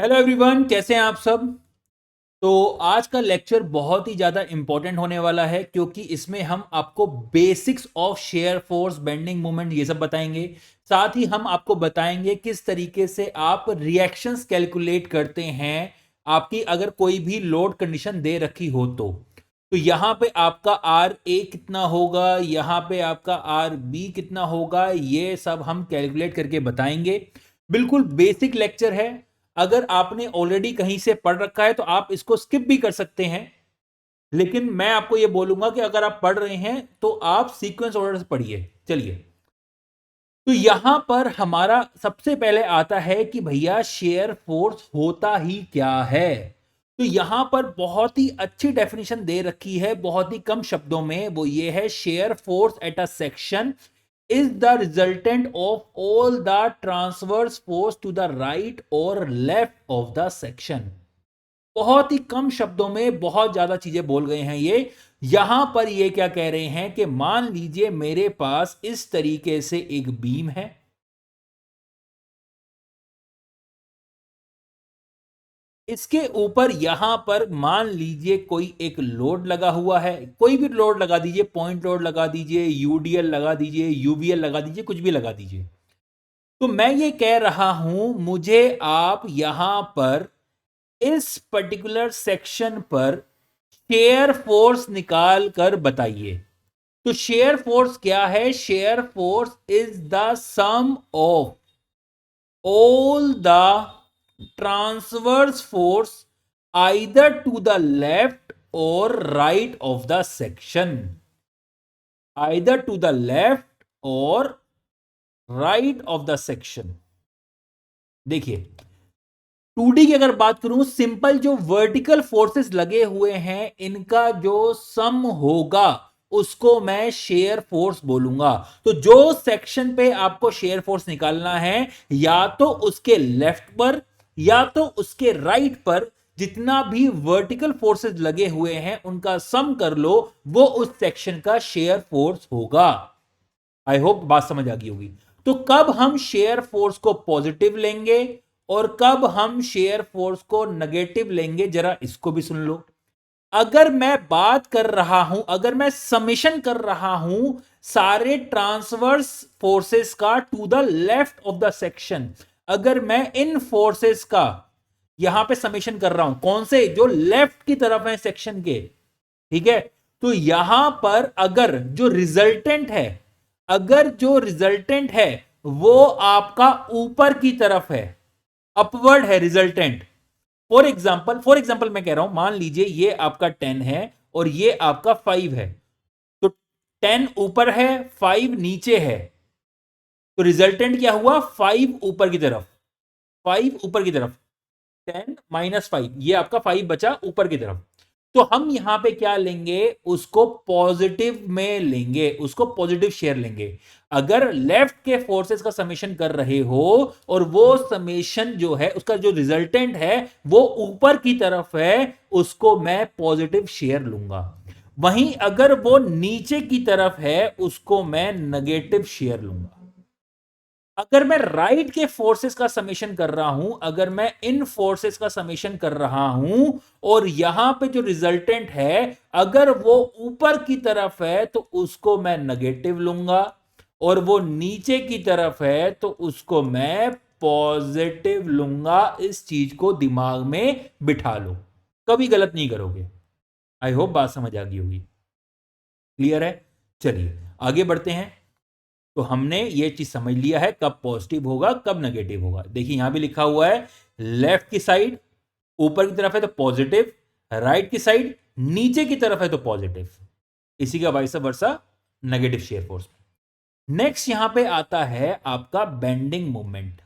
Hello everyone, कैसे हैं आप सब। तो आज का लेक्चर बहुत ही ज़्यादा इंपॉर्टेंट होने वाला है क्योंकि इसमें हम आपको basics of shear force, bending moment ये सब बताएंगे। साथ ही हम आपको बताएंगे किस तरीके से आप रिएक्शंस कैलकुलेट करते हैं आपकी अगर कोई भी लोड कंडीशन दे रखी हो तो यहां पे आपका आर ए कितना होगा, यहां पे आपका आर बी कितना होगा, ये सब हम कैलकुलेट करके बताएंगे। बिल्कुल बेसिक लेक्चर है। अगर आपने ऑलरेडी कहीं से पढ़ रखा है तो आप इसको स्किप भी कर सकते हैं, लेकिन मैं आपको यह बोलूंगा कि अगर आप पढ़ रहे हैं तो आप सीक्वेंस ऑर्डर से पढ़िए। चलिए, तो यहां पर हमारा सबसे पहले आता है कि भैया शेयर फोर्स होता ही क्या है। तो यहां पर बहुत ही अच्छी डेफिनेशन दे रखी है, बहुत ही कम शब्दों में। वो ये है, shear force at a section is the resultant of all the transverse force to the right or left of the section। बहुत ही कम शब्दों में बहुत ज्यादा चीजें बोल गए हैं ये। यहां पर ये क्या कह रहे हैं कि मान लीजिए मेरे पास इस तरीके से एक बीम है, इसके ऊपर यहां पर मान लीजिए कोई एक लोड लगा हुआ है। कोई भी लोड लगा दीजिए, पॉइंट लोड लगा दीजिए, यूडीएल लगा दीजिए, यूवीएल लगा दीजिए, कुछ भी लगा दीजिए। तो मैं ये कह रहा हूं, मुझे आप यहां पर इस पर्टिकुलर सेक्शन पर शेयर फोर्स निकाल कर बताइए। तो शेयर फोर्स क्या है? Shear force is the sum of all the transverse force either to the left और right of the section. Either to the left और राइट ऑफ द सेक्शन। देखिए, 2D की अगर बात करूं, सिंपल जो वर्टिकल फोर्सेस लगे हुए हैं इनका जो सम होगा उसको मैं शेयर फोर्स बोलूंगा। तो जो सेक्शन पे आपको शेयर फोर्स निकालना है, या तो उसके लेफ्ट पर या तो उसके राइट पर जितना भी वर्टिकल फोर्सेस लगे हुए हैं उनका सम कर लो, वो उस सेक्शन का शेयर फोर्स होगा। आई होप बात समझ आ गई होगी। तो कब हम शेयर फोर्स को पॉजिटिव लेंगे और कब हम शेयर फोर्स को नेगेटिव लेंगे, जरा इसको भी सुन लो। अगर मैं बात कर रहा हूं, अगर मैं समेशन कर रहा हूं सारे ट्रांसवर्स फोर्सेस का to the left of the section, अगर मैं इन फोर्सेस का यहां पे समेशन कर रहा हूं, कौन से? जो लेफ्ट की तरफ है सेक्शन के, ठीक है। तो यहां पर अगर जो रिजल्टेंट है, अगर जो रिजल्टेंट है वो आपका ऊपर की तरफ है, अपवर्ड है रिजल्टेंट। फॉर एग्जाम्पल मैं कह रहा हूं, मान लीजिए ये आपका 10 है और ये आपका 5 है। तो 10 ऊपर है, 5 नीचे है, तो रिजल्टेंट क्या हुआ? 5 ऊपर की तरफ, 5 ऊपर की तरफ, 10 - 5, ये आपका 5 बचा ऊपर की तरफ। तो हम यहां पे क्या लेंगे? उसको पॉजिटिव में लेंगे, उसको पॉजिटिव शेयर लेंगे। अगर लेफ्ट के फोर्सेस का समेशन कर रहे हो और वो समेशन जो है उसका जो रिजल्टेंट है वो ऊपर की तरफ है, उसको मैं पॉजिटिव शेयर लूंगा। वहीं अगर वो नीचे की तरफ है उसको मैं नेगेटिव शेयर लूंगा। अगर मैं राइट के फोर्सेस का समेशन कर रहा हूं, अगर मैं इन फोर्सेस का समेशन कर रहा हूं और यहां पे जो रिजल्टेंट है अगर वो ऊपर की तरफ है तो उसको मैं नेगेटिव लूंगा, और वो नीचे की तरफ है तो उसको मैं पॉजिटिव लूंगा। इस चीज को दिमाग में बिठा लो, कभी गलत नहीं करोगे। आई होप बात समझ आ गई होगी, क्लियर है। चलिए आगे बढ़ते हैं। तो हमने ये चीज समझ लिया है कब पॉजिटिव होगा कब नेगेटिव होगा। देखिए यहां भी लिखा हुआ है, लेफ्ट की साइड ऊपर की तरफ है तो पॉजिटिव, राइट की साइड नीचे की तरफ है तो पॉजिटिव। इसी का vice versa negative shear force. Next यहां पे आता है आपका बेंडिंग मोमेंट।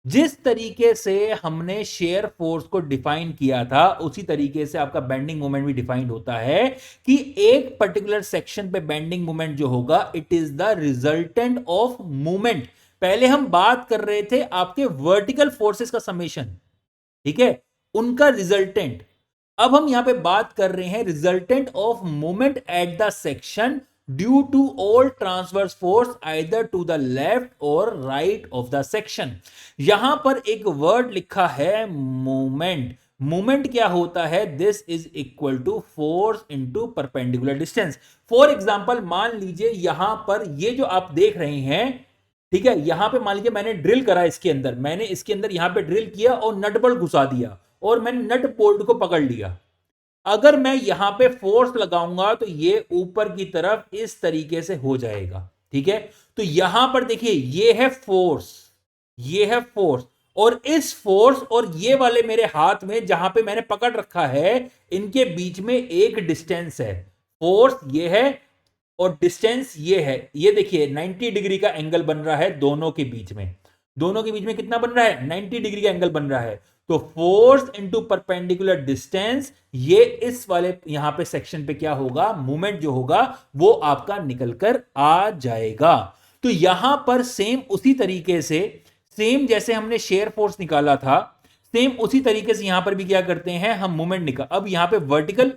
जिस तरीके से हमने शेयर फोर्स को डिफाइन किया था उसी तरीके से आपका बेंडिंग मोमेंट भी डिफाइंड होता है कि एक पर्टिकुलर सेक्शन पे बेंडिंग मोमेंट जो होगा it is the resultant of movement. पहले हम बात कर रहे थे आपके वर्टिकल फोर्सेस का समेशन, ठीक है, उनका रिजल्टेंट। अब हम यहां पे बात कर रहे हैं resultant of movement at the section due to all transverse force either to the left और राइट ऑफ द सेक्शन। यहां पर एक वर्ड लिखा है मोमेंट। मोमेंट क्या होता है? This is equal to force into perpendicular distance. For example मान लीजिए यहां पर ये जो आप देख रहे हैं, ठीक है, यहां पे मान लीजिए मैंने ड्रिल करा इसके अंदर, मैंने इसके अंदर यहां पे ड्रिल किया और नट बोल्ट घुसा दिया और मैंने नट बोल्ट को पकड़ लिया। अगर मैं यहां पे फोर्स लगाऊंगा तो ये ऊपर की तरफ इस तरीके से हो जाएगा, ठीक है। तो यहां पर देखिए ये है फोर्स, ये है फोर्स, और इस फोर्स और ये वाले मेरे हाथ में जहां पे मैंने पकड़ रखा है, इनके बीच में एक डिस्टेंस है। फोर्स ये है और डिस्टेंस ये है। ये देखिए 90 डिग्री का एंगल बन रहा है दोनों के बीच में। दोनों के बीच में कितना बन रहा है? 90 डिग्री का एंगल बन रहा है। तो फोर्स इंटू परपेंडिकुलर डिस्टेंस, ये इस वाले यहां पे सेक्शन पे क्या होगा? मूवमेंट जो होगा वो आपका निकल कर आ जाएगा। तो यहां पर सेम उसी तरीके से, सेम जैसे हमने शेयर फोर्स निकाला था, सेम उसी तरीके से यहां पर भी क्या करते हैं हम? मूवमेंट निकाल, अब यहां पे वर्टिकल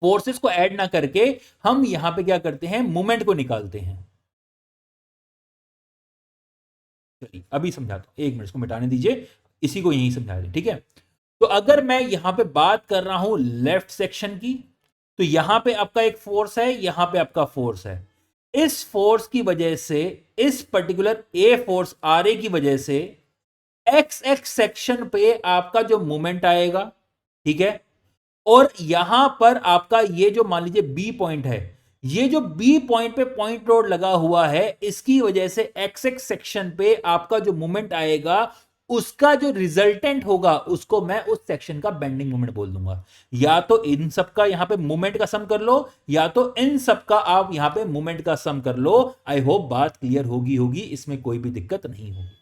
फोर्सेस को ऐड ना करके हम यहां पे क्या करते हैं? मूवमेंट को निकालते हैं। चलिए अभी समझाता हूं, एक मिनट इसको मिटाने दीजिए, इसी को यहीं समझा दें, ठीक है। तो अगर मैं यहां पे बात कर रहा हूं लेफ्ट सेक्शन की, तो यहां पे आपका एक फोर्स है, यहां पे आपका फोर्स है। इस फोर्स की वजह से, इस particular a force are A की वजह से एक्स एक्स सेक्शन पे आपका जो मूवमेंट आएगा, ठीक है, और यहां पर आपका ये जो मान लीजिए बी पॉइंट है, ये जो बी पॉइंट पे पॉइंट रोड लगा हुआ है, इसकी वजह से एक्स एक्स सेक्शन पे आपका जो मूवमेंट आएगा, उसका जो रिजल्टेंट होगा उसको मैं उस सेक्शन का बेंडिंग मोमेंट बोल दूंगा। या तो इन सब का यहां पे मूवमेंट का सम कर लो, या तो इन सब का आप यहां पे मूवमेंट का सम कर लो। आई होप बात क्लियर होगी, इसमें कोई भी दिक्कत नहीं होगी,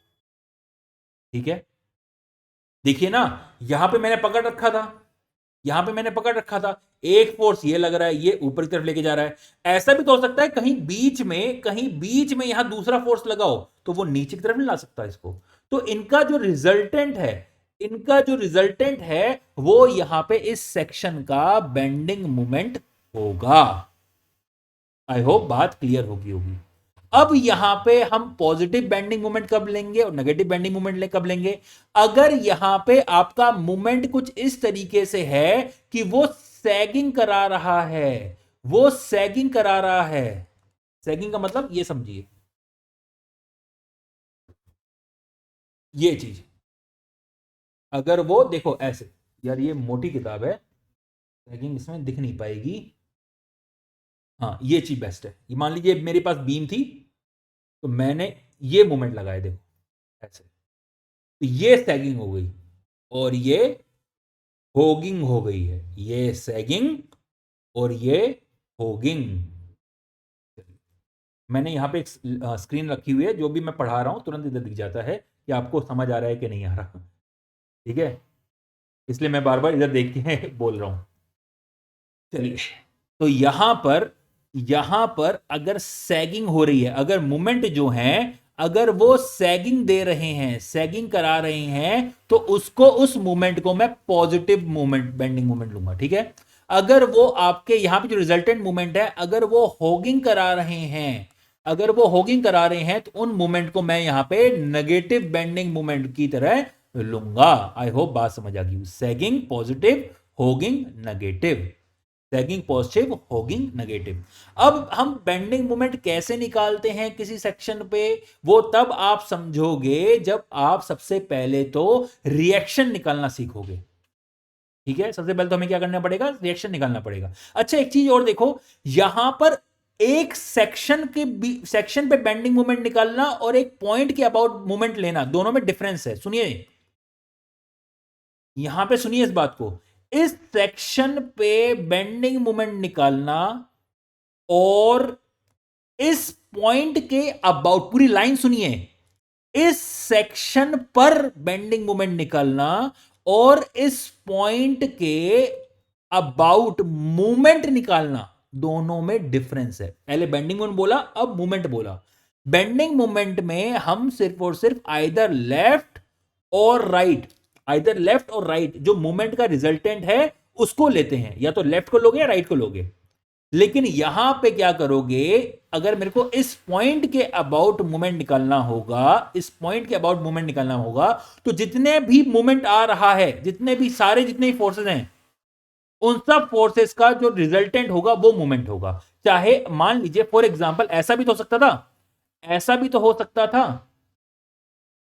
ठीक है। देखिए ना, यहां पे मैंने पकड़ रखा था, यहां पे मैंने पकड़ रखा था, एक फोर्स ये लग रहा है, ये ऊपर की तरफ लेके जा रहा है। ऐसा भी तो हो सकता है कहीं बीच में, कहीं बीच में यहां दूसरा फोर्स लगाओ तो वो नीचे की तरफ नहीं ला सकता इसको। तो इनका जो रिजल्टेंट है, इनका जो रिजल्टेंट है वो यहां पे इस सेक्शन का बेंडिंग मोमेंट होगा। आई होप बात क्लियर होगी। अब यहां पे हम पॉजिटिव बेंडिंग मोमेंट कब लेंगे और नेगेटिव बेंडिंग मोमेंट कब लेंगे? अगर यहां पे आपका मोमेंट कुछ इस तरीके से है कि वो सैगिंग करा रहा है, वो सैगिंग करा रहा है। सैगिंग का मतलब ये समझिए, ये चीज, अगर वो देखो ऐसे, यार ये मोटी किताब है, सैगिंग इसमें दिख नहीं पाएगी। हाँ ये चीज बेस्ट है। ये मान लीजिए मेरे पास बीम थी, तो मैंने ये मोमेंट लगाए, देखो ऐसे, तो ये सैगिंग हो गई और ये होगिंग हो गई है। ये सैगिंग और ये होगिंग। मैंने यहां पे एक स्क्रीन रखी हुई है, जो भी मैं पढ़ा रहा हूं तुरंत इधर दिख जाता है कि आपको समझ आ रहा है कि नहीं आ रहा, ठीक है। इसलिए मैं बार बार इधर देख के बोल रहा हूं। चलिए, तो यहां पर अगर सैगिंग हो रही है, अगर मूवमेंट जो है, अगर वो सैगिंग दे रहे हैं, सैगिंग करा रहे हैं, तो उसको, उस मूवमेंट को मैं पॉजिटिव मूवमेंट, बेंडिंग मूवमेंट लूंगा, ठीक है। अगर वो आपके यहां पे जो रिजल्टेंट मूवमेंट है, अगर वो होगिंग करा रहे हैं, अगर वो होगिंग करा रहे हैं, तो उन मूवमेंट को मैं यहां पे नेगेटिव बेंडिंग मूवमेंट की तरह लूंगा। आई होप बात समझ आ गई। Sagging positive, hogging negative, sagging positive, hogging negative. अब हम बेंडिंग मोमेंट कैसे निकालते हैं किसी सेक्शन पे, वो तब आप समझोगे जब आप सबसे पहले तो रिएक्शन निकालना सीखोगे, ठीक है। सबसे पहले तो हमें क्या करना पड़ेगा? रिएक्शन निकालना पड़ेगा। अच्छा एक चीज और देखो, यहां पर एक सेक्शन पे बेंडिंग मोमेंट निकालना और एक पॉइंट के अबाउट मोमेंट लेना, दोनों में डिफरेंस है। सुनिए, यहां पे सुनिए इस बात को, इस सेक्शन पे बेंडिंग मोमेंट निकालना और इस पॉइंट के अबाउट, पूरी लाइन सुनिए, इस सेक्शन पर बेंडिंग मोमेंट निकालना और इस पॉइंट के अबाउट मूवमेंट निकालना, दोनों में डिफरेंस है। पहले बेंडिंग मोमेंट बोला, अब मूवमेंट बोला। बेंडिंग मोमेंट में हम सिर्फ और सिर्फ आइदर लेफ्ट और राइट, आइदर लेफ्ट और राइट जो मूवमेंट का रिजल्टेंट है उसको लेते हैं। या तो लेफ्ट को लोगे या राइट को लोगे। लेकिन यहां पे क्या करोगे, अगर मेरे को इस पॉइंट के अबाउट मोमेंट निकालना होगा, इस पॉइंट के अबाउट मोमेंट निकालना होगा, तो जितने भी मोमेंट आ रहा है, जितने भी फोर्सेस हैं, उन सब फोर्सेस का जो रिजल्टेंट होगा वो मोमेंट होगा। चाहे मान लीजिए फॉर एग्जांपल ऐसा भी तो हो सकता था, ऐसा भी तो हो सकता था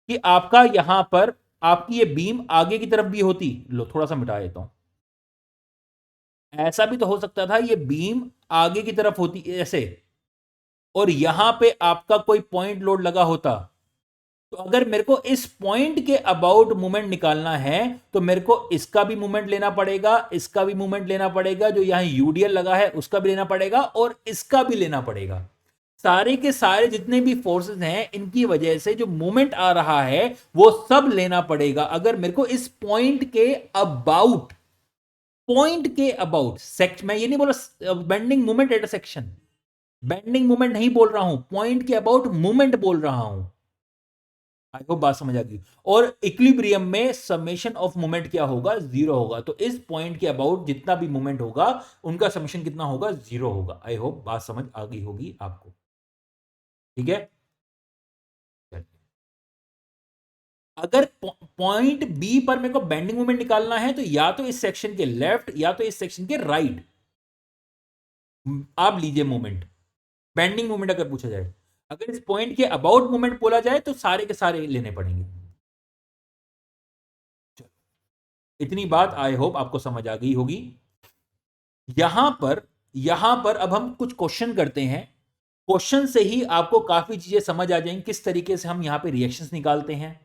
कि आपका यहां पर आपकी ये बीम आगे की तरफ भी होती, लो थोड़ा सा मिटा देता हूं, ऐसा भी तो हो सकता था ये बीम आगे की तरफ होती ऐसे, और यहां पे आपका कोई पॉइंट लोड लगा होता। तो अगर मेरे को इस पॉइंट के अबाउट मूवमेंट निकालना है, तो मेरे को इसका भी मूवमेंट लेना पड़ेगा, इसका भी मूवमेंट लेना पड़ेगा, जो यहां यूडीएल लगा है उसका भी लेना पड़ेगा, और इसका भी लेना पड़ेगा। सारे के सारे जितने भी फोर्सेस हैं, इनकी वजह से जो मूवमेंट आ रहा है वो सब लेना पड़ेगा, अगर मेरे को इस पॉइंट के अबाउट, मैं ये नहीं बोला bending movement at a section, bending movement नहीं बोल रहा हूं, पॉइंट के अबाउट मूवमेंट बोल रहा हूं। आई होप बात समझ आ गई। और इक्विलिब्रियम में समेशन ऑफ मोमेंट क्या होगा, जीरो होगा। तो इस पॉइंट के अबाउट जितना भी मोमेंट होगा उनका समेशन कितना होगा, जीरो होगा। आई होप बात समझ आ गई होगी आपको, ठीक है। अगर पॉइंट बी पर मेरे को बेंडिंग मोमेंट निकालना है, तो या तो इस सेक्शन के लेफ्ट या तो इस सेक्शन के राइट आप लीजिए मोमेंट, बेंडिंग मोमेंट अगर पूछा जाए। अगर इस पॉइंट के अबाउट मोमेंट बोला जाए तो सारे के सारे लेने पड़ेंगे। इतनी बात आई होप आपको समझ आ गई होगी। यहां पर अब हम कुछ क्वेश्चन करते हैं। क्वेश्चन से ही आपको काफी चीजें समझ आ जाएंगी, किस तरीके से हम यहां पे रिएक्शंस निकालते हैं,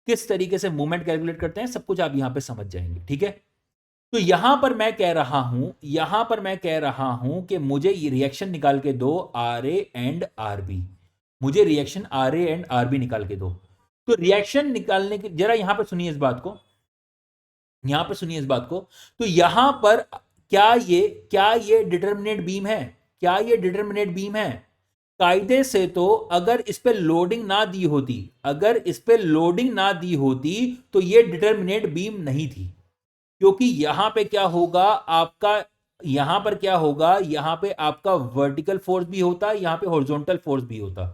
किस तरीके से मूवमेंट कैलकुलेट करते हैं, सब कुछ आप यहां पे समझ जाएंगे, ठीक है। तो यहां पर मैं कह रहा हूं कि मुझे ये रिएक्शन निकाल के दो, R A and R B, मुझे reaction R A and R B निकाल के दो। तो रिएक्शन निकालने के जरा यहां पर सुनिए इस बात को, यहां पर सुनिए इस बात को। तो यहां पर क्या ये डिटर्मिनेट बीम है, क्या ये डिटर्मिनेट बीम है? कायदे से तो अगर इस पे लोडिंग ना दी होती, अगर इस पे लोडिंग ना दी होती तो ये डिटर्मिनेट बीम नहीं थी। क्योंकि यहां पे क्या होगा आपका, यहां पर क्या होगा, यहां पे आपका वर्टिकल फोर्स भी होता, यहां पे हॉरिजॉन्टल फोर्स भी होता,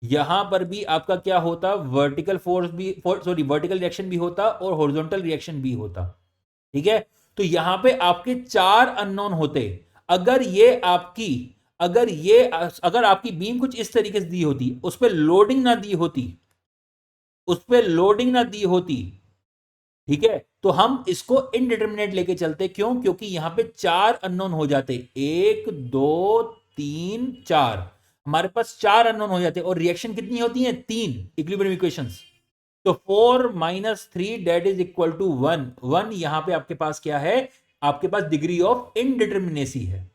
यहां पर भी आपका क्या होता, वर्टिकल फोर्स भी, सॉरी वर्टिकल रिएक्शन भी होता और हॉरिजॉन्टल रिएक्शन भी होता, ठीक है। तो यहां पे आपके चार अननोन होते। अगर ये आपकी अगर आपकी बीम कुछ इस तरीके से दी होती, उस पर लोडिंग ना दी होती, उस पर लोडिंग ना दी होती, ठीक है, तो हम इसको इनडिटर्मिनेट लेके चलते। क्यों? क्योंकि यहां पे चार अननोन हो जाते, एक दो तीन चार, हमारे पास चार अननोन हो जाते, और रिएक्शन कितनी होती है, तीन इक्विलिब्रियम इक्वेशंस। तो 4 - 3 डेट इज इक्वल टू 1, 1 यहां पे आपके पास क्या है, आपके पास डिग्री ऑफ इनडिटर्मिनेसी है,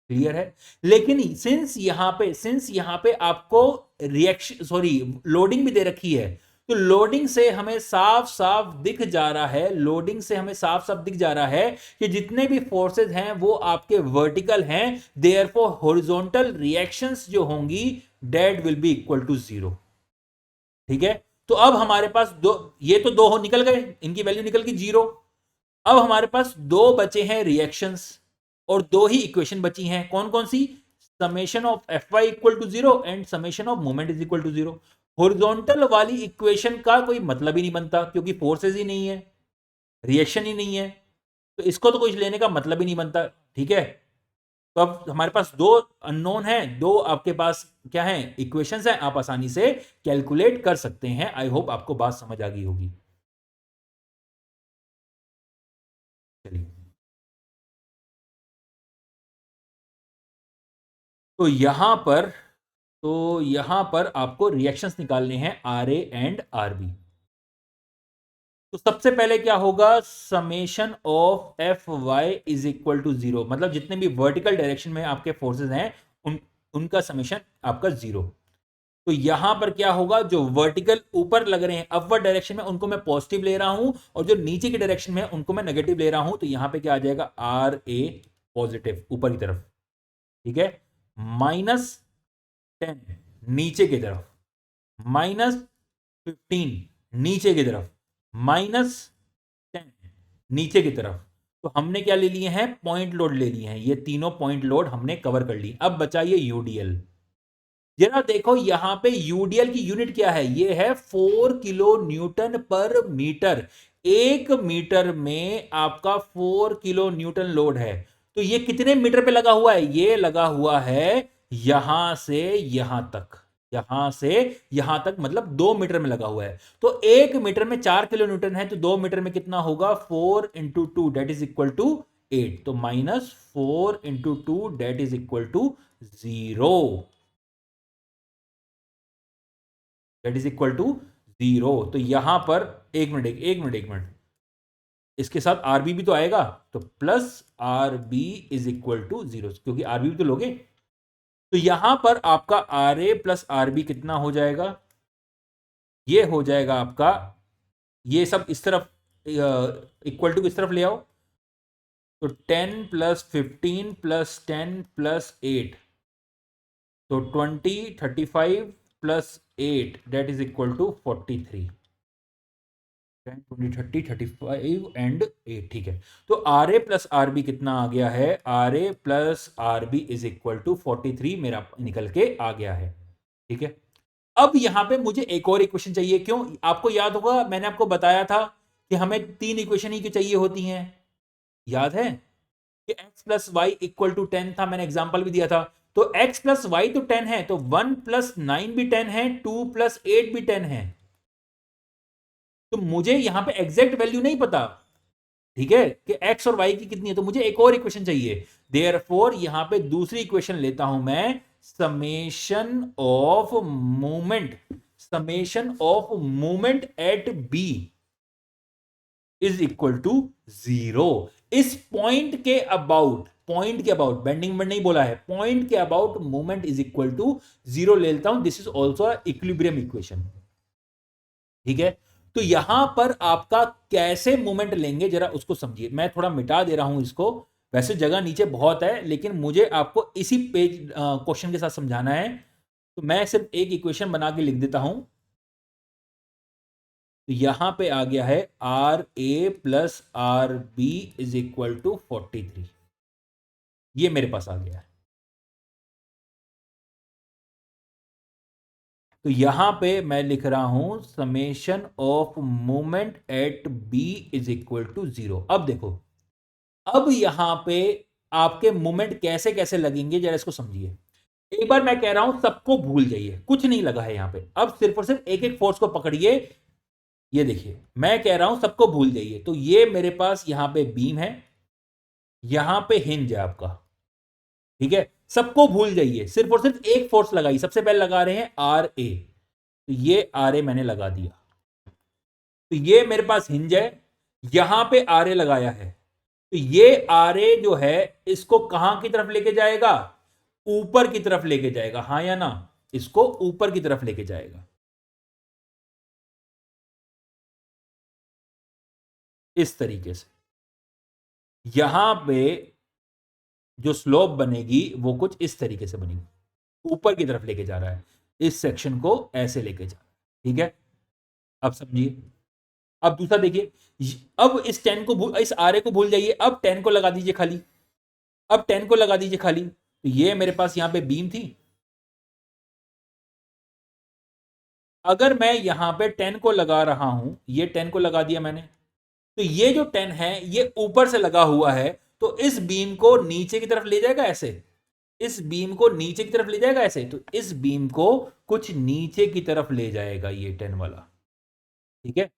क्लियर है। लेकिन सिंस यहां पे आपको रिएक्शन, सॉरी लोडिंग भी दे रखी है, तो लोडिंग से हमें साफ साफ दिख जा रहा है, लोडिंग से हमें साफ साफ दिख जा रहा है कि जितने भी फोर्सेस हैं वो आपके वर्टिकल हैं, देयरफॉर हॉरिजॉन्टल रिएक्शंस जो होंगी that will be equal to 0, ठीक है। तो अब हमारे पास दो, ये तो दो हो निकल गए, इनकी वैल्यू निकल गई 0। अब हमारे पास दो बचे हैं रिएक्शंस, और दो ही इक्वेशन बची हैं, कौन कौन सी, summation of F Y equal to 0 and summation of moment is equal to 0। Horizontal वाली इक्वेशन का कोई मतलब ही नहीं बनता, क्योंकि फोर्सेज ही नहीं है, रिएक्शन ही नहीं है, तो इसको तो कुछ लेने का मतलब ही नहीं बनता, ठीक है। तो अब हमारे पास दो अननोन है, दो आपके पास क्या है, इक्वेशंस हैं, आप आसानी से कैलकुलेट कर सकते हैं। आई होप आपको बात समझ आ गई होगी। चलिए, तो यहां पर आपको रिएक्शंस निकालने हैं R A and R B. तो सबसे पहले क्या होगा, summation of F Y is equal to 0, मतलब जितने भी वर्टिकल डायरेक्शन में आपके फोर्सेस हैं उनका समेशन आपका 0। तो यहां पर क्या होगा, जो वर्टिकल ऊपर लग रहे हैं अपवर्ड डायरेक्शन में उनको मैं पॉजिटिव ले रहा हूं, और जो नीचे की डायरेक्शन में उनको मैं नेगेटिव ले रहा हूं। तो यहां पे क्या आ जाएगा, आर ए पॉजिटिव ऊपर की तरफ, ठीक है, -10 नीचे की तरफ, -15 नीचे की तरफ, -10 नीचे की तरफ। तो हमने क्या ले लिए हैं, पॉइंट लोड ले लिए हैं, ये तीनों पॉइंट लोड हमने कवर कर ली। अब बचा ये यूडीएल। जरा देखो यहां पे यूडीएल की यूनिट क्या है, ये है 4 किलो न्यूटन पर मीटर। 1 मीटर में आपका 4 किलो न्यूटन लोड है, तो ये कितने मीटर पे लगा हुआ है, ये लगा हुआ है यहां से यहां तक, यहां से यहां तक, मतलब 2 मीटर में लगा हुआ है। तो 1 मीटर में 4 किलो न्यूटन है, तो 2 मीटर में कितना होगा, 4 × 2 दैट इज इक्वल टू 8, तो -4 × 2 that is equal to 0, that is equal to 0। तो यहां पर एक मिनट इसके साथ आरबी भी तो आएगा, तो plus R B is equal to 0, क्योंकि आरबी भी तो लोगे। तो यहां पर आपका आर ए प्लस आरबी कितना हो जाएगा, ये हो जाएगा आपका, ये सब इस तरफ इक्वल टू किस तरफ ले आओ, तो 10 + 15 + 10 + 8, तो 20 35 + 8 that is equal to 43, 10 20 30 35 and 8, ठीक है। तो R A plus R B कितना आ गया है, R A plus R B is equal to 43 मेरा निकल के आ गया है, ठीक है। अब यहां पे मुझे एक और इक्वेशन चाहिए, क्यों, आपको याद होगा मैंने आपको बताया था कि हमें 3 इक्वेशन ही क्यों चाहिए होती हैं, याद है कि x + y = 10 था, मैंने एग्जांपल भी दिया था। तो x + y तो 10 है, तो 1 + 9 भी 10 है, 2 + 8 भी 10 है। तो मुझे यहां पे एग्जैक्ट वैल्यू नहीं पता, ठीक है, कि x और y की कितनी है, तो मुझे एक और इक्वेशन चाहिए। देयरफॉर यहां पे दूसरी इक्वेशन लेता हूं मैं, summation of movement at b is equal to 0। इस पॉइंट के अबाउट बेंडिंग में नहीं बोला है, पॉइंट के about movement is equal to 0 ले लेता हूं। This is also equilibrium equation, ठीक है। तो यहां पर आपका कैसे मूवमेंट लेंगे जरा उसको समझिए, मैं थोड़ा मिटा दे रहा हूं इसको, वैसे जगह नीचे बहुत है, लेकिन मुझे आपको इसी पेज क्वेश्चन के साथ समझाना है, तो मैं सिर्फ एक इक्वेशन बना के लिख देता हूं। तो यहां पे आ गया है R A plus R B is equal to 43, ये मेरे पास आ गया है। तो यहां पे मैं लिख रहा हूं summation of movement at B is equal to 0। अब देखो, अब यहां पे आपके मूवमेंट कैसे कैसे लगेंगे जरा इसको समझिए। एक बार मैं कह रहा हूं सबको भूल जाइए, कुछ नहीं लगा है यहां पे, अब सिर्फ और सिर्फ एक एक फोर्स को पकड़िए। ये देखिए मैं कह रहा हूं सबको भूल जाइए, तो ये मेरे पास यहां पे बीम है, यहां पे हिंज है आपका, ठीक है। सबको भूल जाइए, सिर्फ और सिर्फ एक फोर्स लगाई, सबसे पहले लगा रहे हैं आर ए, तो ये आर ए मैंने लगा दिया, तो ये मेरे पास हिंज है, यहां पे आर ए लगाया है, तो ये आर ए जो है इसको कहां की तरफ लेके जाएगा, ऊपर की तरफ लेके जाएगा, हां या ना, इसको ऊपर की तरफ लेके जाएगा, इस तरीके से। यहां पे जो स्लोप बनेगी वो कुछ इस तरीके से बनेगी, ऊपर की तरफ लेके जा रहा है, इस सेक्शन को ऐसे लेके जा रहा है, ठीक है। अब समझिए, अब दूसरा देखिए, अब इस 10 को भूल, इस आर ए को भूल जाइए, अब 10 को लगा दीजिए खाली, अब 10 को लगा दीजिए खाली, तो ये मेरे पास यहां पे बीम थी, अगर मैं यहां पे 10 को लगा रहा हूं, ये 10 को लगा दिया मैंने, तो ये जो 10 है ये ऊपर से लगा हुआ है, तो इस बीम को नीचे की तरफ ले जाएगा ऐसे, इस बीम को नीचे की तरफ ले जाएगा ऐसे, तो इस बीम को कुछ नीचे की तरफ ले जाएगा ये 10 वाला, ठीक है।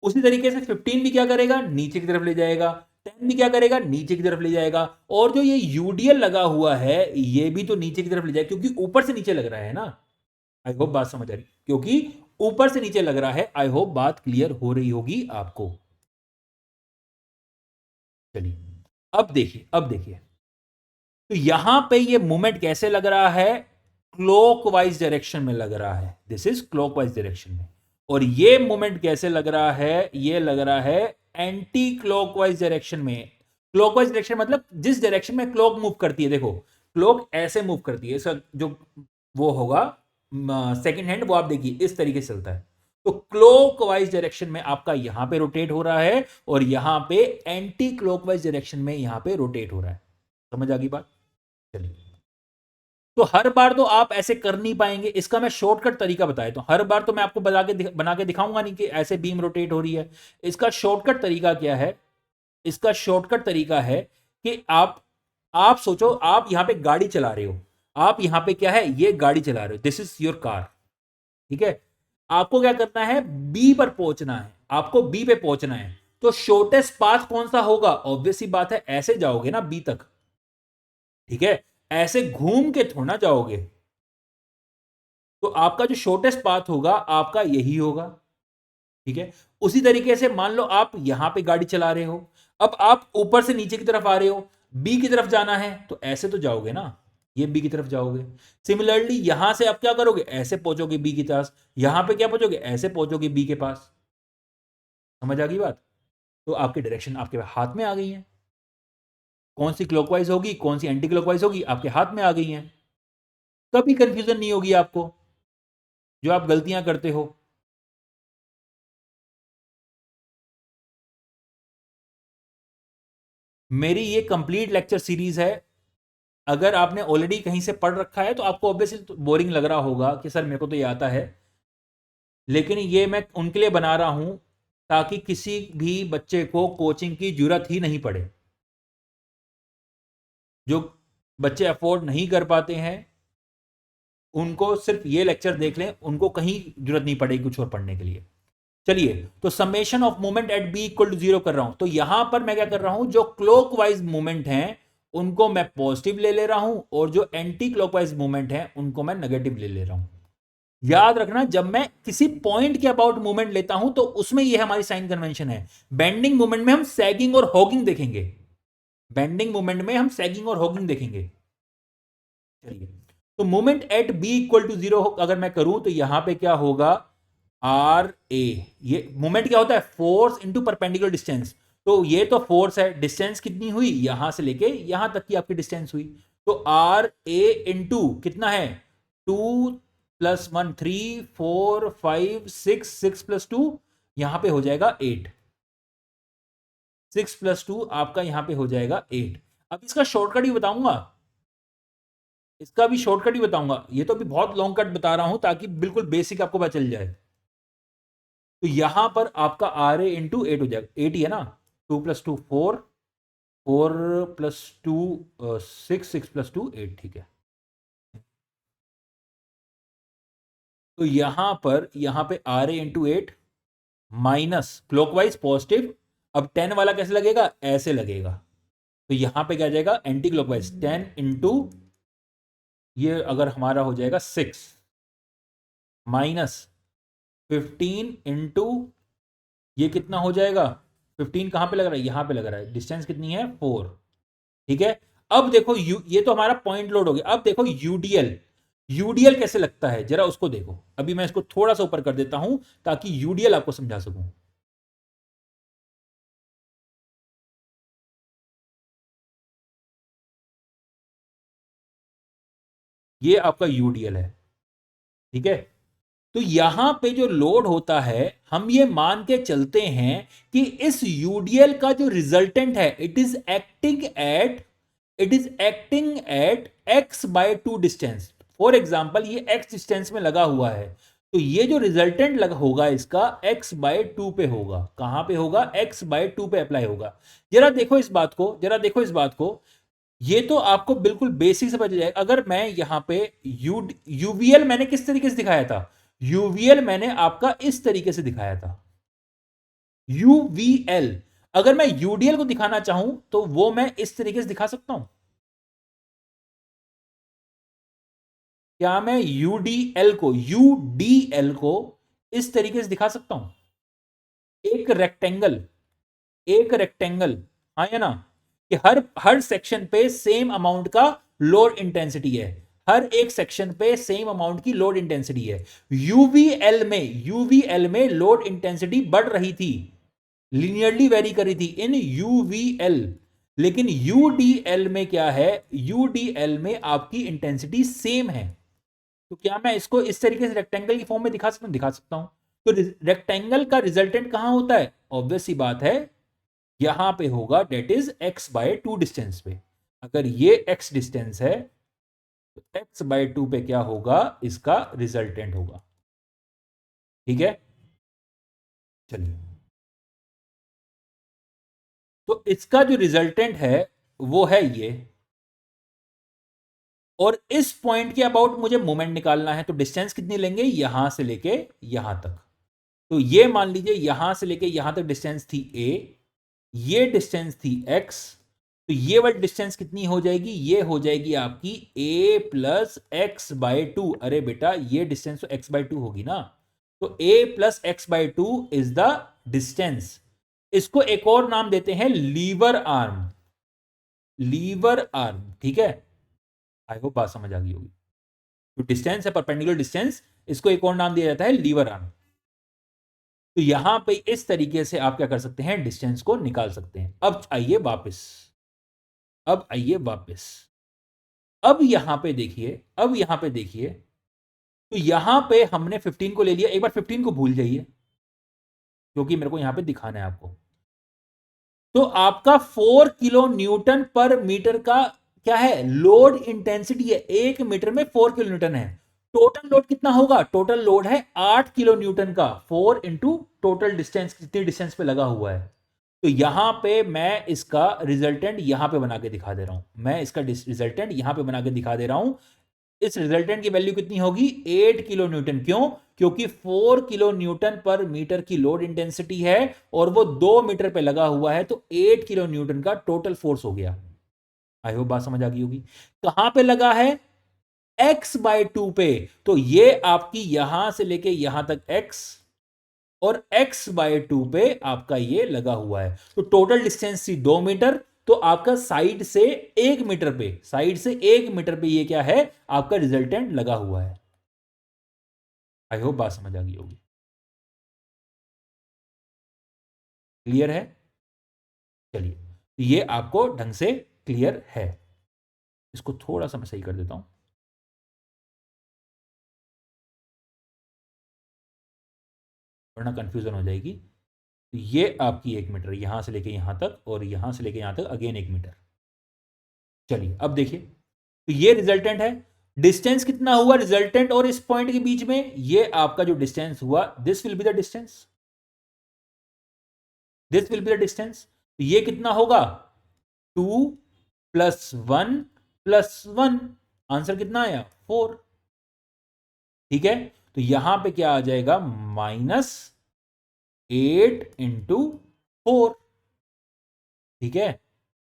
उसी तरीके से 15 भी क्या करेगा, नीचे की तरफ ले जाएगा, 10 भी क्या करेगा, नीचे की तरफ ले जाएगा, और जो ये यूडीएल लगा हुआ है ये भी तो नीचे की तरफ ले जाएगा, क्योंकि ऊपर से नीचे लग रहा है ना। आई होप बात समझ आ रही, क्योंकि ऊपर से नीचे लग रहा है। आई होप बात क्लियर हो रही होगी आपको। चलिए अब देखिए, तो यहां पे ये मूवमेंट कैसे लग रहा है, क्लॉकवाइज डायरेक्शन में लग रहा है, दिस इज क्लॉकवाइज डायरेक्शन में। और ये मूवमेंट कैसे लग रहा है, ये लग रहा है एंटी क्लॉकवाइज डायरेक्शन में। क्लॉकवाइज डायरेक्शन मतलब जिस डायरेक्शन में क्लॉक मूव करती है, देखो क्लॉक ऐसे मूव करती है, इसका जो वो होगा सेकंड हैंड, वो आप देखिए इस तरीके से चलता है। तो क्लॉकवाइज डायरेक्शन में आपका यहां पे रोटेट हो रहा है और यहां पे एंटी क्लॉकवाइज डायरेक्शन में यहां पे रोटेट हो रहा है। समझ आ गई बात? चलिए, तो हर बार तो आप ऐसे कर नहीं पाएंगे, इसका मैं शॉर्टकट तरीका बताया। तो हर बार तो मैं आपको बना के दिखाऊंगा नहीं कि ऐसे बीम रोटेट हो रही है। इसका शॉर्टकट तरीका क्या है? इसका शॉर्टकट तरीका है कि आप सोचो, आप यहां पे गाड़ी चला रहे हो, आप यहां पे क्या है, ये गाड़ी चला रहे हो, दिस इज योर कार, ठीक है। आपको क्या करना है, बी पर पहुंचना है, आपको बी पे पहुंचना है। तो शॉर्टेस्ट पाथ कौन सा होगा? ऑब्वियस सी बात है, ऐसे जाओगे ना बी तक, ठीक है, ऐसे घूम के थोड़ा ना जाओगे। तो आपका जो शॉर्टेस्ट पाथ होगा आपका यही होगा, ठीक है। उसी तरीके से मान लो आप यहां पे गाड़ी चला रहे हो, अब आप ऊपर से नीचे की तरफ आ रहे हो, बी की तरफ जाना है, तो ऐसे तो जाओगे ना, ये बी की तरफ जाओगे। सिमिलरली यहां से आप क्या करोगे, ऐसे पहुंचोगे बी की पास, यहां पे क्या पहुंचोगे, ऐसे पहुंचोगे बी के पास। समझ आ गई बात? तो आपकी डायरेक्शन आपके हाथ में आ गई है, कौन सी क्लॉकवाइज होगी कौन सी एंटी क्लॉकवाइज होगी आपके हाथ में आ गई है। कभी कंफ्यूजन नहीं होगी आपको जो आप गलतियां करते हो। मेरी ये कंप्लीट लेक्चर सीरीज है। अगर आपने ऑलरेडी कहीं से पढ़ रखा है तो आपको ऑब्वियसली बोरिंग लग रहा होगा कि सर मेरे को तो ये आता है, लेकिन ये मैं उनके लिए बना रहा हूं ताकि किसी भी बच्चे को कोचिंग की जरूरत ही नहीं पड़े। जो बच्चे अफोर्ड नहीं कर पाते हैं उनको सिर्फ ये लेक्चर देख लें, उनको कहीं जरूरत नहीं पड़ेगी कुछ और पढ़ने के लिए। चलिए, तो summation of movement at B equal to 0 कर रहा हूं, तो यहां पर मैं क्या कर रहा हूं, जो क्लॉकवाइज मूवमेंट हैं उनको मैं पॉजिटिव ले रहा हूं और जो एंटी क्लॉकवाइज मूवमेंट है उनको मैं नेगेटिव ले रहा हूं। याद रखना, जब मैं किसी पॉइंट के अबाउट मूवमेंट लेता हूं तो उसमें यह हमारी साइन कन्वेंशन है। बेंडिंग मूवमेंट में हम सैगिंग और हॉगिंग देखेंगे, बेंडिंग मूवमेंट में हम सैगिंग और हॉगिंग देखेंगे। चलिए, तो movement at B equal to 0 अगर मैं करूं तो यहां पे क्या होगा, आर ए, ये मूवमेंट क्या होता है, फोर्स इंटू परपेंडिकुलर डिस्टेंस। तो ये तो फोर्स है, डिस्टेंस कितनी हुई, यहां से लेके यहां तक की आपकी डिस्टेंस हुई, तो आर ए इंटू कितना है, 2 + 1 3 4 5 6, 6 + 2 यहां पे हो जाएगा 8, 6 + 2 आपका यहां पे हो जाएगा 8। अब इसका शॉर्टकट ही बताऊंगा, इसका भी शॉर्टकट ही बताऊंगा, ये तो अभी बहुत लॉन्ग कट बता रहा हूं ताकि बिल्कुल बेसिक आपको पता चल जाए। तो यहां पर आपका आर ए इंटू 8 हो जाएगा, 8 ही है ना, 2 + 2 4, 4 + 2 6, 6 + 2 8, ठीक है। तो यहां पे R A into 8 minus clockwise positive, अब 10 वाला कैसे लगेगा, ऐसे लगेगा, तो यहां पे क्या जाएगा एंटी क्लॉकवाइज, 10 इंटू ये अगर हमारा हो जाएगा 6 माइनस 15 इंटू ये कितना हो जाएगा, 15 कहां पे लग रहा है, यहां पे लग रहा है, डिस्टेंस कितनी है 4, ठीक है। अब देखो ये तो हमारा पॉइंट लोड हो गया, अब देखो यूडीएल, यूडीएल कैसे लगता है जरा उसको देखो। अभी मैं इसको थोड़ा सा ऊपर कर देता हूं ताकि यूडीएल आपको समझा सकूं। ये आपका यूडीएल है, ठीक है। तो यहां पे जो लोड होता है हम ये मान के चलते हैं कि इस यूडीएल का जो रिजल्टेंट है it is acting at x/2 distance. For example ये x डिस्टेंस में लगा हुआ है, तो ये जो रिजल्टेंट होगा इसका x/2 पे होगा, कहां पे होगा, x/2 पे अप्लाई होगा। जरा देखो इस बात को, जरा देखो इस बात को, ये तो आपको बिल्कुल बेसिक से पता जाएगा। अगर मैं यहां पे यूवीएल मैंने किस तरीके से दिखाया था, यूवीएल मैंने आपका इस तरीके से दिखाया था, यूवीएल। अगर मैं यूडीएल को दिखाना चाहूं तो वो मैं इस तरीके से दिखा सकता हूं, क्या मैं यूडीएल को इस तरीके से दिखा सकता हूं, एक रेक्टेंगल, एक रेक्टेंगल, हाँ या ना, कि हर हर सेक्शन पे सेम अमाउंट का लोड इंटेंसिटी है, हर एक सेक्शन पे सेम अमाउंट की लोड इंटेंसिटी है। यूवीएल में लोड इंटेंसिटी बढ़ रही थी, लीनियरली वेरी कर रही थी इन यूवीएल, लेकिन यूडीएल में क्या है, यूडीएल में आपकी इंटेंसिटी सेम है। तो क्या मैं इसको इस तरीके से रेक्टेंगल की फॉर्म में दिखा सकता हूं, दिखा सकता हूं। तो रेक्टेंगल का रिजल्टेंट कहां होता है? ऑब्वियस सी बात है, यहां पे होगा, डेट इज x/2 डिस्टेंस पे। अगर ये x डिस्टेंस है तो x/2 पे क्या होगा? इसका रिजल्टेंट होगा। ठीक है, चलिए, तो इसका जो रिजल्टेंट है वो है ये, और इस पॉइंट के अबाउट मुझे मोमेंट निकालना है, तो डिस्टेंस कितनी लेंगे? यहां से लेके यहां तक। तो ये मान लीजिए यहां से लेके यहां तक डिस्टेंस थी a, ये डिस्टेंस थी x, तो ये वाली डिस्टेंस कितनी हो जाएगी? ये हो जाएगी आपकी a प्लस x/2। अरे बेटा, ये डिस्टेंस तो x/2 होगी ना, तो a plus x/2 is the distance. इसको एक और नाम देते हैं लीवर आर्म, लीवर आर्म। ठीक है, आई होप बात समझ आ गई होगी। जो डिस्टेंस है, परपेंडिकुलर डिस्टेंस, इसको एक और नाम दिया जाता है लीवर आर्म। तो यहां पे इस तरीके से आप क्या कर सकते हैं? डिस्टेंस को निकाल सकते हैं। अब आइए वापस, अब आइए वापस, अब यहां पे देखिए, अब यहां पे देखिए, तो यहां पे हमने 15 को ले लिया। एक बार 15 को भूल जाइए, क्योंकि मेरे को यहां पे दिखाना है आपको। तो आपका 4 किलो न्यूटन पर मीटर का क्या है? लोड इंटेंसिटी है। 1 मीटर में 4 किलो न्यूटन है। टोटल लोड कितना होगा? टोटल लोड है 8 किलो न्यूटन का। 4 इंटू टोटल डिस्टेंस, कितनी डिस्टेंस पे लगा हुआ है। तो यहां पे मैं इसका रिजल्टेंट यहां पे बना के दिखा दे रहा हूं, मैं इसका रिजल्टेंट यहां पे बना के दिखा दे रहा हूं। इस रिजल्टेंट की वैल्यू कितनी होगी? 8 किलो न्यूटन। क्यों? क्योंकि 4 किलो न्यूटन पर मीटर की लोड इंटेंसिटी है और वो 2 मीटर पे लगा हुआ है, तो 8 किलो न्यूटन का टोटल फोर्स हो गया। आई होप बात समझ आ गई होगी। कहां पे लगा है? x/2 पे। तो ये आपकी यहां से लेके यहां तक x, और x/2 पे आपका ये लगा हुआ है। तो टोटल डिस्टेंस थी 2 मीटर, तो आपका साइड से 1 मीटर पे, साइड से 1 मीटर पे ये क्या है? आपका रिजल्टेंट लगा हुआ है। आई होप बात समझ आ गई होगी। क्लियर है? चलिए, तो ये आपको ढंग से क्लियर है। इसको थोड़ा सा मैं सही कर देता हूं, वरना कंफ्यूजन हो जाएगी। तो ये आपकी 1 मीटर, यहां से लेके यहां तक, और यहां से लेके यहां तक अगेन 1 मीटर। चलिए, अब देखिए, तो ये रिजल्टेंट है। डिस्टेंस कितना हुआ रिजल्टेंट और इस पॉइंट के बीच में? ये आपका जो डिस्टेंस हुआ, this will be the distance, this will be the distance. तो ये कितना होगा? 2 प्लस 1 प्लस 1। आंसर कितना आया? 4। ठीक है, तो यहां पे क्या आ जाएगा? -8 इंटू 4। ठीक है,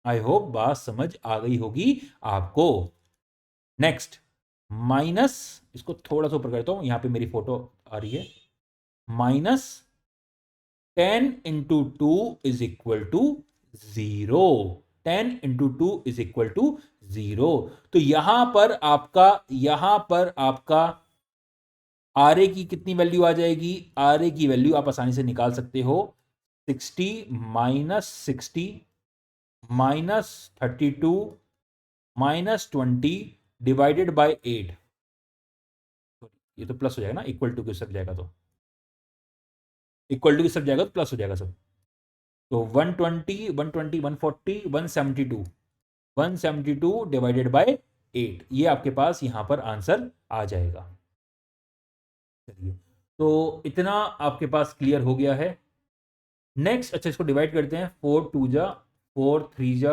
आई होप बात समझ आ गई होगी आपको। नेक्स्ट, माइनस, इसको थोड़ा सा ऊपर करता हूं, यहां पे मेरी फोटो आ रही है। -10 × 2 is equal to 0। 10 × 2 is equal to 0। तो यहां पर आपका आर ए की कितनी वैल्यू आ जाएगी? आर ए की वैल्यू आप आसानी से निकाल सकते हो। 60 -60 -32 -20 डिवाइडेड बाय 8। ये तो प्लस हो जाएगा ना, इक्वल टू के सब जाएगा, तो इक्वल टू के सब जाएगा तो प्लस हो जाएगा सब। तो 120 120 140 172 172 डिवाइडेड बाय 8, ये आपके पास यहां पर आंसर आ जाएगा। चलिए, तो इतना आपके पास क्लियर हो गया है। नेक्स्ट, अच्छा, इसको डिवाइड करते हैं। 4 2 जा 4 3 जा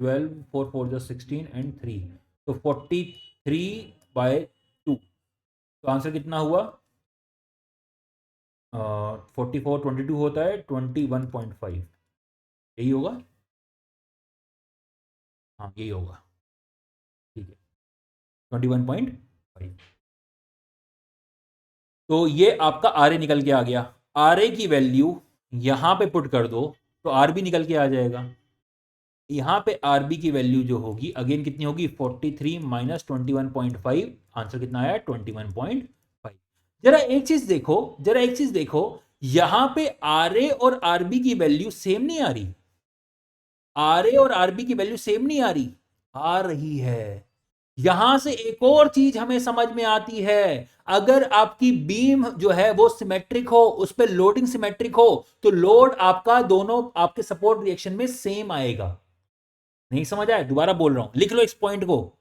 12, 4 4 जा 16 एंड 3, तो 43/2। तो आंसर कितना हुआ? 44 22 होता है 21.5, यही होगा। हाँ, यही होगा। ठीक है, 21.5। तो ये आपका आर ए निकल के आ गया। आर ए की वैल्यू यहां पे पुट कर दो, तो आर बी निकल के आ जाएगा। यहां पे आर बी की वैल्यू जो होगी अगेन कितनी होगी? 43 माइनस 21.5। आंसर कितना आया? 21.5। जरा एक चीज देखो, जरा एक चीज देखो, यहां पे आर ए और आर बी की वैल्यू सेम नहीं आ रही? आर ए और आर बी की वैल्यू सेम नहीं आ रही? आ रही है। यहां से एक और चीज हमें समझ में आती है, अगर आपकी बीम जो है वो सिमेट्रिक हो, उस पर लोडिंग सिमेट्रिक हो, तो लोड आपका दोनों आपके सपोर्ट रिएक्शन में सेम आएगा। नहीं समझ आया? दोबारा बोल रहा हूं, लिख लो इस पॉइंट को।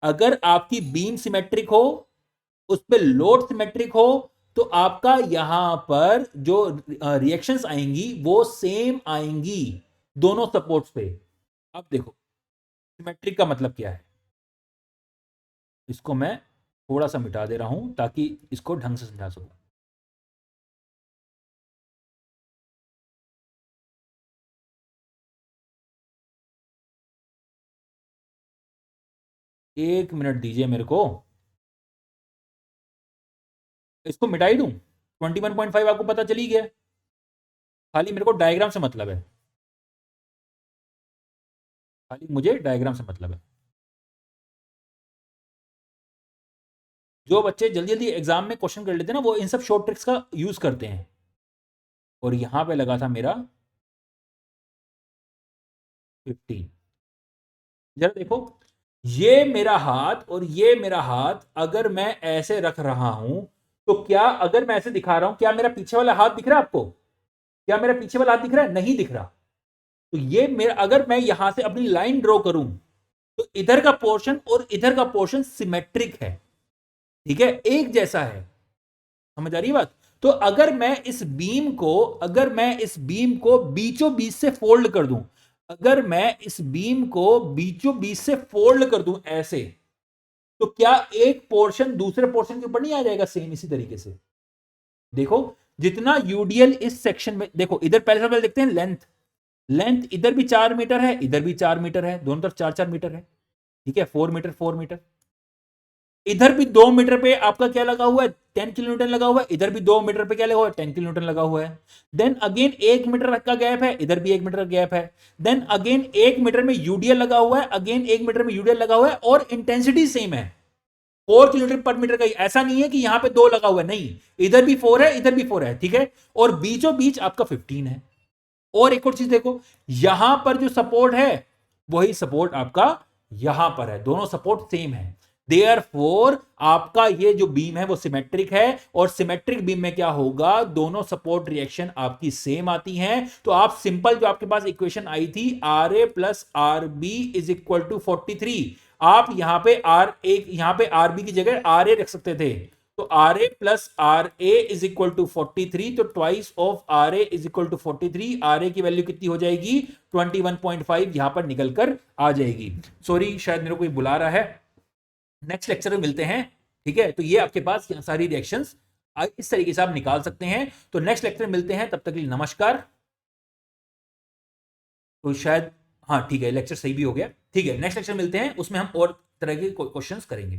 अगर आपकी बीम सिमेट्रिक हो, उस पर लोड सिमेट्रिक हो, तो आपका यहां पर जो रिएक्शंस आएंगी वो सेम आएंगी दोनों सपोर्ट्स पे। अब देखो सिमेट्रिक का मतलब क्या है, इसको मैं थोड़ा सा मिटा दे रहा हूं ताकि इसको ढंग से समझा सकूं। एक मिनट दीजिए मेरे को, इसको मिटा ही दूं। 21.5 आपको पता चली गया, खाली मेरे को डायग्राम से मतलब है, खाली मुझे डायग्राम से मतलब है। जो बच्चे जल्दी जल्दी एग्जाम में क्वेश्चन कर लेते हैं ना, वो इन सब शॉर्ट ट्रिक्स का यूज करते हैं। और यहां पे लगा था मेरा 15। जरा देखो, ये मेरा हाथ और ये मेरा हाथ अगर मैं ऐसे रख रहा हूं, तो क्या अगर मैं ऐसे दिखा रहा हूं, क्या मेरा पीछे वाला हाथ दिख रहा है आपको? क्या मेरा पीछे वाला हाथ दिख रहा है? नहीं दिख रहा। तो ये मेरा, अगर मैं यहां से अपनी लाइन ड्रॉ करूं, तो इधर का पोर्शन और इधर का पोर्शन सिमेट्रिक है, ठीक है, एक जैसा है। समझ आ रही है बात? तो अगर मैं इस बीम को बीचों बीच से फोल्ड कर दूं, अगर मैं इस बीम को बीचों बीच से फोल्ड कर दूं ऐसे, तो क्या एक पोर्शन दूसरे पोर्शन के ऊपर नहीं आ जाएगा सेम इसी तरीके से? देखो, जितना यूडीएल इस सेक्शन में, देखो इधर पहले सबसे देखते हैं लेंथ। लेंथ इधर भी 4 मीटर है, इधर भी 4 मीटर है, दोनों तरफ 4 4 मीटर है, ठीक है, 4 मीटर 4 मीटर। इधर भी 2 मीटर पे आपका क्या लगा हुआ है? 10 किलोन्यूटन लगा हुआ है। इधर भी 2 मीटर पे क्या लगा हुआ है? 10 किलोन्यूटन लगा हुआ है। देन अगेन 1 मीटर का गैप है, इधर भी 1 मीटर का गैप है। देन अगेन 1 मीटर में यूडीएल लगा हुआ है, अगेन 1 मीटर में यूडीएल लगा हुआ है, और इंटेंसिटी सेम है, 4 किलोमीटर पर मीटर का। ऐसा नहीं है कि यहां पे 2 लगा हुआ है, नहीं, इधर भी 4 है, इधर भी 4 है, ठीक है। और बीचों बीच आपका 15 है। और एक और चीज देखो, यहां पर जो सपोर्ट है वही सपोर्ट आपका यहां पर है, दोनों सपोर्ट सेम है। देयरफॉर आपका ये जो बीम है वो सिमेट्रिक है, और सिमेट्रिक बीम में क्या होगा, दोनों सपोर्ट रिएक्शन आपकी सेम आती हैं। तो आप सिंपल, जो आपके पास इक्वेशन आई थी, R A plus R B is equal to 43, आप यहां पे यहां पे आर बी की जगह आर ए रख सकते थे। तो R A plus R A is equal to 43, तो twice of R A is equal to 43। R A की वैल्यू कितनी हो जाएगी? 21.5 यहां पर निकल कर आ जाएगी। सॉरी, शायद मेरे को कोई बुला रहा है, नेक्स्ट लेक्चर में मिलते हैं, ठीक है। तो ये आपके पास सारी रिएक्शंस इस तरीके से आप निकाल सकते हैं। तो नेक्स्ट लेक्चर में मिलते हैं, तब तक के लिए नमस्कार। तो शायद, हाँ ठीक है, लेक्चर सही भी हो गया, ठीक है, नेक्स्ट लेक्चर मिलते हैं, उसमें हम और तरह के क्वेश्चंस करेंगे।